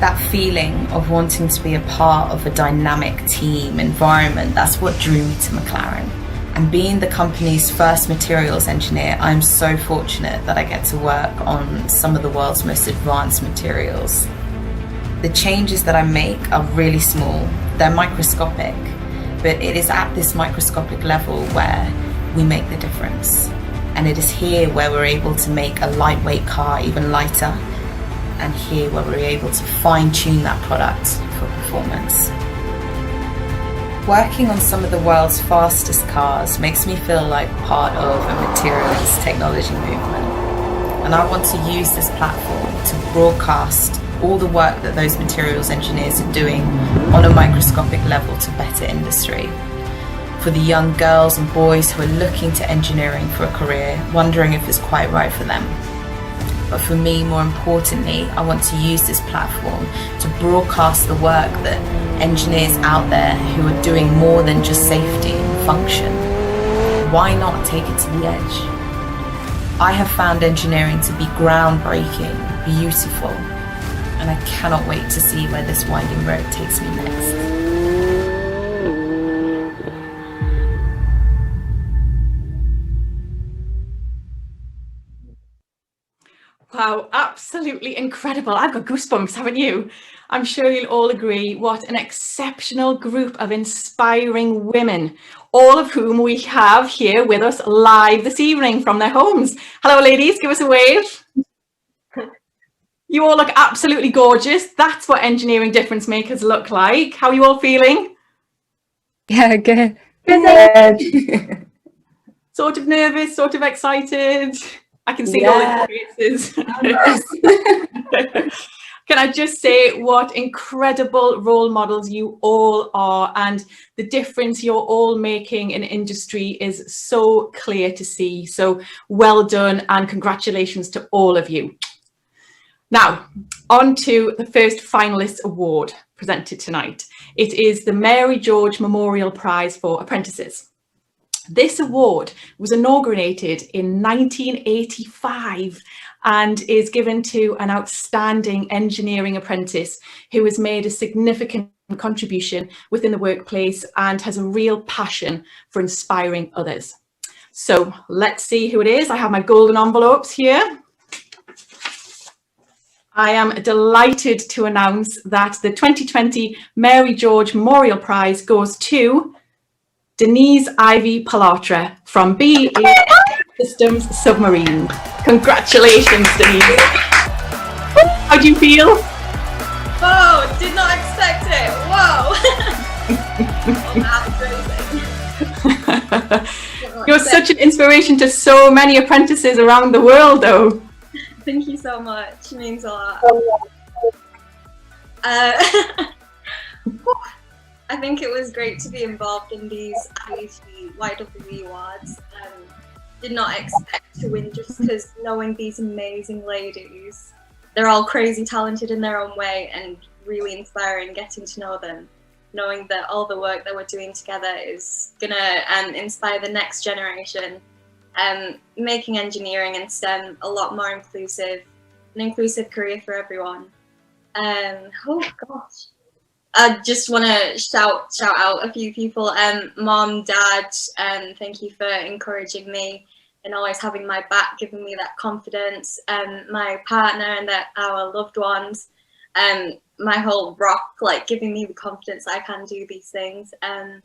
That feeling of wanting to be a part of a dynamic team environment, that's what drew me to McLaren. And being the company's first materials engineer, I'm so fortunate that I get to work on some of the world's most advanced materials. The changes that I make are really small, they're microscopic, but it is at this microscopic level where we make the difference. And it is here where we're able to make a lightweight car even lighter, and here where we're able to fine-tune that product for performance. Working on some of the world's fastest cars makes me feel like part of a materials technology movement. And I want to use this platform to broadcast all the work that those materials engineers are doing on a microscopic level to better industry. For the young girls and boys who are looking to engineering for a career, wondering if it's quite right for them. But for me, more importantly, I want to use this platform to broadcast the work that engineers out there who are doing more than just safety and function. Why not take it to the edge? I have found engineering to be groundbreaking, beautiful, and I cannot wait to see where this winding road takes me next.
Wow, absolutely incredible. I've got goosebumps, haven't you? I'm sure you'll all agree what an exceptional group of inspiring women, all of whom we have here with us live this evening from their homes. Hello, ladies, give us a wave. You all look absolutely gorgeous. That's what engineering difference makers look like. How are you all feeling?
Yeah, good.
Good. Sort of nervous, sort of excited. I can see all the faces. Okay, Can I just say what incredible role models you all are, and the difference you're all making in industry is so clear to see. So well done and congratulations to all of you. Now, on to the first finalist award presented tonight. It is the Mary George Memorial Prize for Apprentices. This award was inaugurated in 1985 and is given to an outstanding engineering apprentice who has made a significant contribution within the workplace and has a real passion for inspiring others. So let's see who it is. I have my golden envelopes here. I am delighted to announce that the 2020 Mary George Memorial Prize goes to Denise Ivy Palatra from BE Systems Submarine. Congratulations, Denise. How do you feel?
Whoa, did not expect it. Whoa. Oh, that's crazy.
You're such an inspiration to so many apprentices around the world, though.
Thank you so much. It means a lot. I think it was great to be involved in these IET YWE awards. Did not expect to win just because knowing these amazing ladies, they're all crazy talented in their own way and really inspiring getting to know them. Knowing that all the work that we're doing together is gonna inspire the next generation. Making engineering and STEM a lot more inclusive, an inclusive career for everyone. Oh gosh. I just want to shout out a few people. Mom, Dad, thank you for encouraging me and always having my back, giving me that confidence. My partner and our loved ones, my whole rock, like giving me the confidence I can do these things. And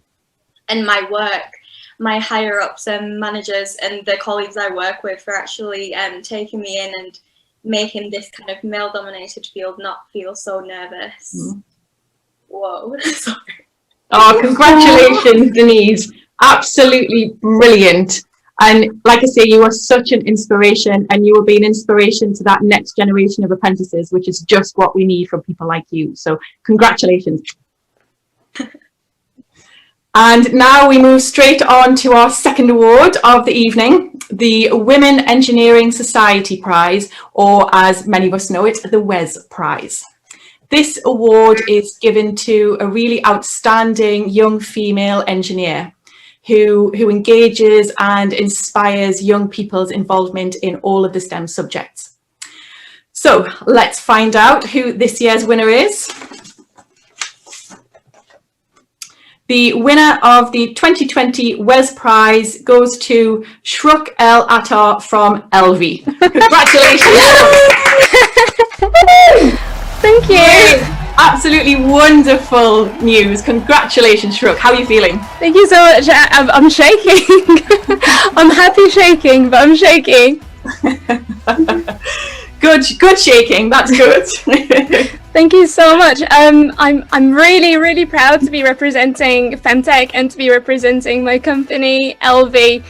my work, my higher ups and managers and the colleagues I work with for actually taking me in and making this kind of male dominated field not feel so nervous. Mm. Whoa, sorry.
Oh, congratulations, Denise. Absolutely brilliant. And like I say, you are such an inspiration, and you will be an inspiration to that next generation of apprentices, which is just what we need from people like you. So congratulations. And now we move straight on to our second award of the evening, the Women Engineering Society Prize, or as many of us know it, the WES Prize. This award is given to a really outstanding young female engineer who engages and inspires young people's involvement in all of the STEM subjects. So let's find out who this year's winner is. The winner of the 2020 WES Prize goes to Shruk El Attar from LV. Congratulations!
Thank you.
Absolutely wonderful news. Congratulations, Shruk. How are you feeling?
Thank you so much. I'm shaking. I'm happy shaking, but I'm shaking.
Good shaking. That's good.
Thank you so much. I'm really proud to be representing Femtech and to be representing my company LV,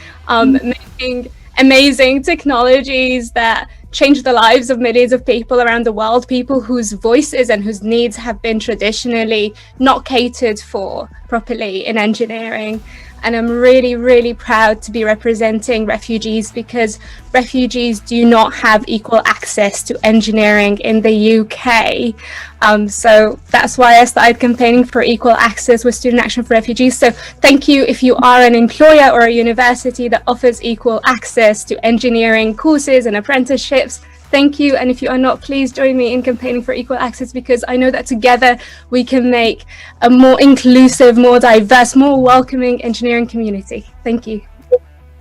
making amazing technologies that change the lives of millions of people around the world, people whose voices and whose needs have been traditionally not catered for properly in engineering. And I'm really proud to be representing refugees, because refugees do not have equal access to engineering in the UK. So that's why I started campaigning for equal access with Student Action for Refugees. So thank you if you are an employer or a university that offers equal access to engineering courses and apprenticeships. Thank you, and if you are not, please join me in campaigning for equal access, because I know that together we can make a more inclusive, more diverse, more welcoming engineering community. Thank you.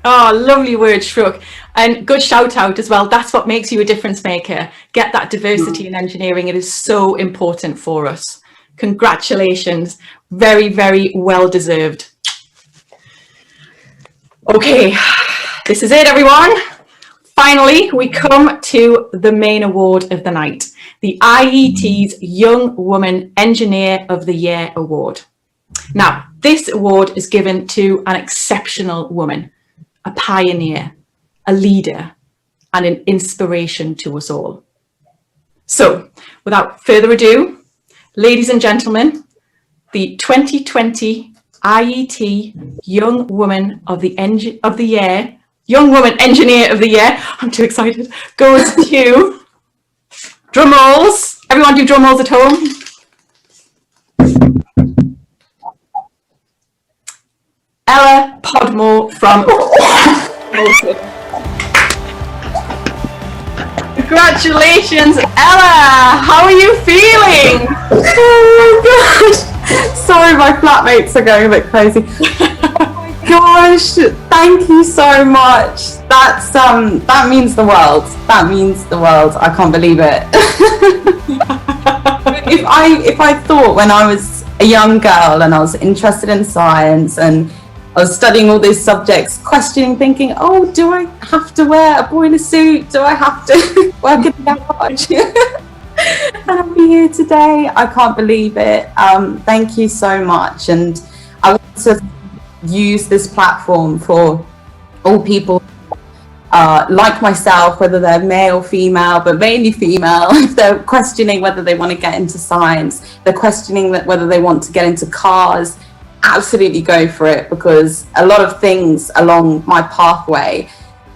Oh, lovely words, Shruk. And good shout out as well. That's what makes you a difference maker. Get that diversity in engineering. It is so important for us. Congratulations. Very well deserved. Okay, this is it, everyone. Finally, we come to the main award of the night, the IET's Young Woman Engineer of the Year Award. Now, this award is given to an exceptional woman, a pioneer, a leader, and an inspiration to us all. So, without further ado, ladies and gentlemen, the 2020 IET Young Woman of the Year, Young Woman Engineer of the Year, I'm too excited, goes to, drum rolls, everyone do drum rolls at home. Ella Podmore from Congratulations, Ella! How are you feeling?
Oh my gosh! Sorry, my flatmates are going a bit crazy. Oh my gosh! Thank you so much. That means the world. That means the world. I can't believe it. if I thought when I was a young girl and I was interested in science and I was studying all these subjects, questioning, thinking, oh, do I have to wear a boiler suit? Do I have to work in the garage? And I'm here today. I can't believe it. Thank you so much. And I want to use this platform for all people like myself, whether they're male, female, but mainly female, if they're questioning whether they want to get into science, they're questioning whether they want to get into cars, absolutely go for it, because a lot of things along my pathway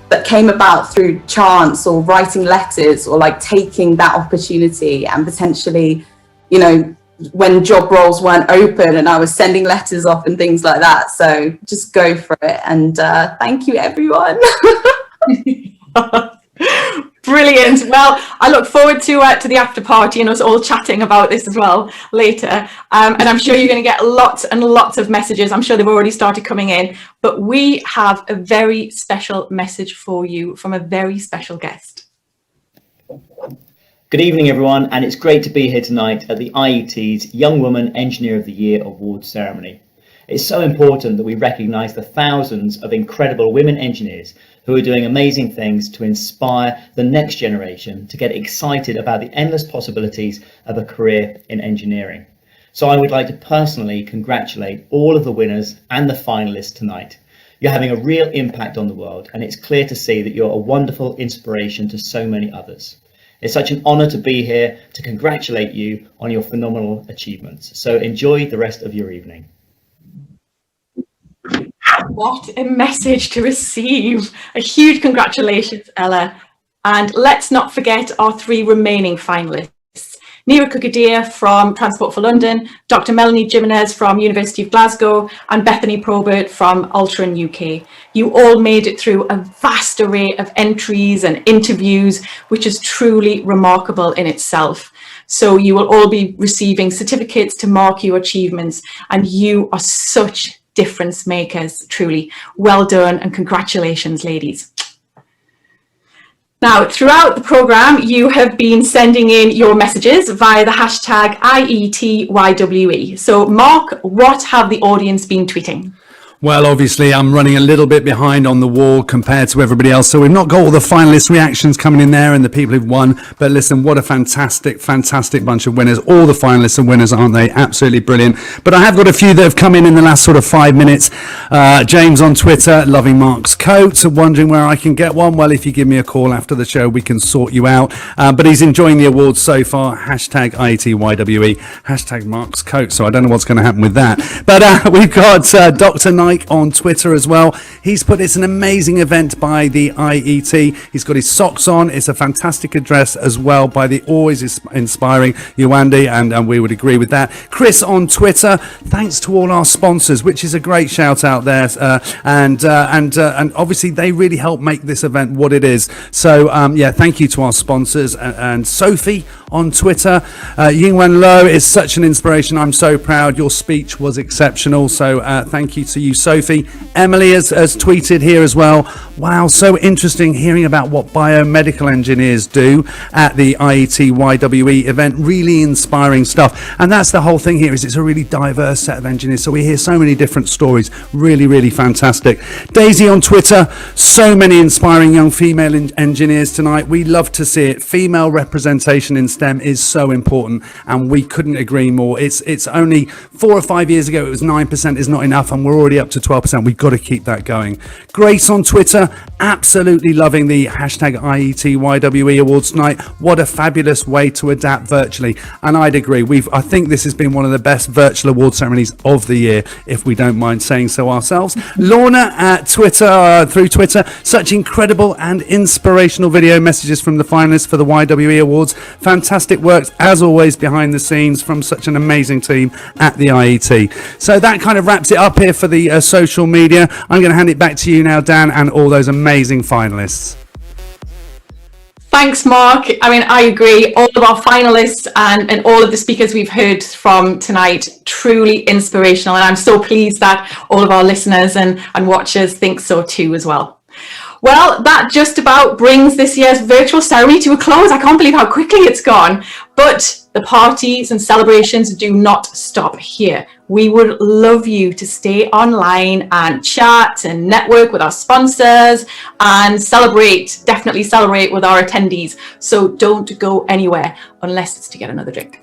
that came about through chance or writing letters or like taking that opportunity and potentially, you know, when job roles weren't open and I was sending letters off and things like that. So just go for it. And thank you, everyone.
Brilliant. Well, I look forward to the after party and us all chatting about this as well later. And I'm sure you're going to get lots and lots of messages. I'm sure they've already started coming in. But we have a very special message for you from a very special guest.
Good evening, everyone, and it's great to be here tonight at the IET's Young Woman Engineer of the Year Awards ceremony. It's so important that we recognise the thousands of incredible women engineers who are doing amazing things to inspire the next generation to get excited about the endless possibilities of a career in engineering. So I would like to personally congratulate all of the winners and the finalists tonight. You're having a real impact on the world, and it's clear to see that you're a wonderful inspiration to so many others. It's such an honour to be here to congratulate you on your phenomenal achievements. So enjoy the rest of your evening.
What a message to receive. A huge congratulations, Ella. And let's not forget our three remaining finalists. Neera Kukadia from Transport for London, Dr. Melanie Jimenez from University of Glasgow, and Bethany Probert from Altron UK. You all made it through a vast array of entries and interviews, which is truly remarkable in itself. So you will all be receiving certificates to mark your achievements, and you are such difference makers, truly. Well done and congratulations, ladies. Now, throughout the programme, you have been sending in your messages via the hashtag IETYWE. So, Mark, what have the audience been tweeting?
Well, obviously, I'm running a little bit behind on the wall compared to everybody else. So we've not got all the finalist reactions coming in there and the people who've won. But listen, what a fantastic, fantastic bunch of winners. All the finalists are winners, aren't they? Absolutely brilliant. But I have got a few that have come in the last sort of 5 minutes. James on Twitter, loving Mark's coat, wondering where I can get one. Well, if you give me a call after the show, we can sort you out. But he's enjoying the awards so far. Hashtag IETYWE, hashtag Mark's coat. So I don't know what's going to happen with that. But we've got Dr. Knight on Twitter as well. He's put, it's an amazing event by the IET. He's got his socks on. It's a fantastic address as well by the always inspiring Yuandi, and we would agree with that. Chris on Twitter, thanks to all our sponsors, which is a great shout out there, and obviously they really help make this event what it is. So yeah, thank you to our sponsors. And Sophie on Twitter, Yingwen Lo is such an inspiration. I'm so proud. Your speech was exceptional. So thank you to you, Sophie. Emily has tweeted here as well. Wow, so interesting hearing about what biomedical engineers do at the IET YWE event. Really inspiring stuff. And that's the whole thing here, is it's a really diverse set of engineers. So we hear so many different stories. Really, really fantastic. Daisy on Twitter, so many inspiring young female engineers tonight. We love to see it. Female representation in STEM is so important, and we couldn't agree more. It's only 4 or 5 years ago, it was 9% is not enough, and we're already up to 12%. We've got to keep that going. Grace on Twitter, absolutely loving the hashtag IET YWE Awards tonight. What a fabulous way to adapt virtually. And I'd agree. I think this has been one of the best virtual award ceremonies of the year, if we don't mind saying so ourselves. Lorna at Twitter, through Twitter, such incredible and inspirational video messages from the finalists for the YWE Awards. Fantastic work, as always, behind the scenes from such an amazing team at the IET. So that kind of wraps it up here for the social media. I'm going to hand it back to you now, Dan, and all those amazing finalists.
Thanks, Mark. I mean, I agree. All of our finalists and all of the speakers we've heard from tonight, truly inspirational. And I'm so pleased that all of our listeners and watchers think so too as well. Well, that just about brings this year's virtual ceremony to a close. I can't believe how quickly it's gone. But the parties and celebrations do not stop here. We would love you to stay online and chat and network with our sponsors and celebrate, definitely celebrate with our attendees. So don't go anywhere unless it's to get another drink.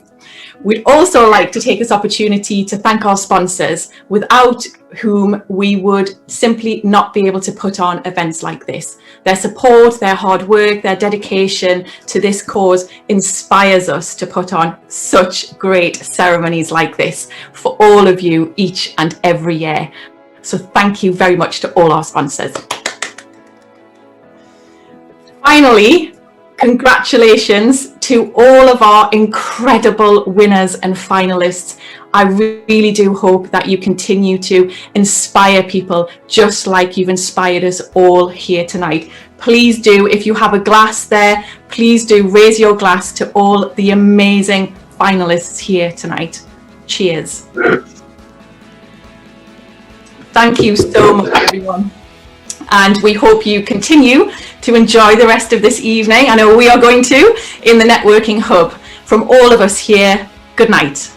We'd also like to take this opportunity to thank our sponsors, without whom we would simply not be able to put on events like this. Their support, their hard work, their dedication to this cause inspires us to put on such great ceremonies like this for all of you each and every year. So thank you very much to all our sponsors. Finally, congratulations to all of our incredible winners and finalists. I really do hope that you continue to inspire people just like you've inspired us all here tonight. Please do, if you have a glass there, please do raise your glass to all the amazing finalists here tonight. Cheers. Thank you so much, everyone. And we hope you continue to enjoy the rest of this evening. I know we are going to, in the Networking Hub. From all of us here, good night.